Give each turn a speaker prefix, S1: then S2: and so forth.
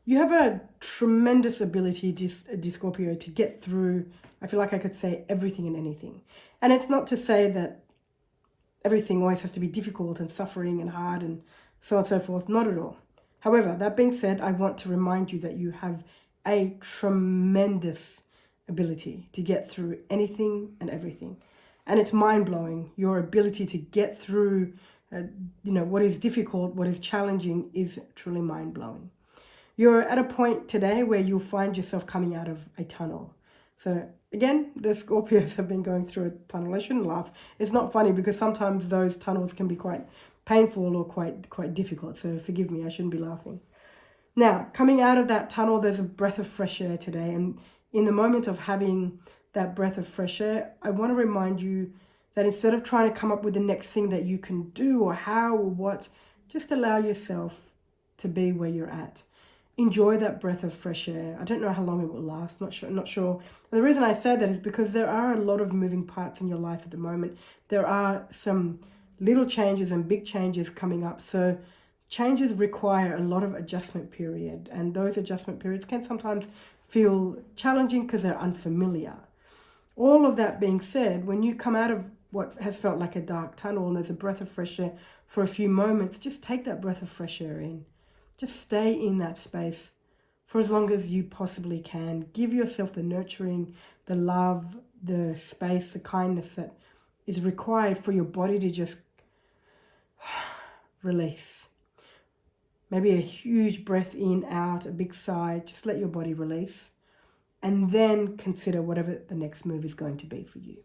S1: You have a tremendous ability, Scorpio, to get through, I feel like I could say everything and anything. And it's not to say that everything always has to be difficult and suffering and hard and so on and so forth. Not at all. However, that being said, I want to remind you that you have a tremendous ability to get through anything and everything. And it's mind-blowing. Your ability to get through, what is difficult, what is challenging is truly mind-blowing. You're at a point today where you'll find yourself coming out of a tunnel. So again, the Scorpios have been going through a tunnel. I shouldn't laugh. It's not funny because sometimes those tunnels can be quite painful or quite difficult. So forgive me, I shouldn't be laughing. Now, coming out of that tunnel, there's a breath of fresh air today. And in the moment of having that breath of fresh air, I want to remind you that instead of trying to come up with the next thing that you can do or how or what, just allow yourself to be where you're at. Enjoy that breath of fresh air. I don't know how long it will last. Not sure. And the reason I say that is because there are a lot of moving parts in your life at the moment. There are some little changes and big changes coming up. So changes require a lot of adjustment period. And those adjustment periods can sometimes feel challenging because they're unfamiliar. All of that being said, when you come out of what has felt like a dark tunnel and there's a breath of fresh air for a few moments, just take that breath of fresh air in. Just stay in that space for as long as you possibly can. Give yourself the nurturing, the love, the space, the kindness that is required for your body to just release. Maybe a huge breath in, out, a big sigh. Just let your body release. And then consider whatever the next move is going to be for you.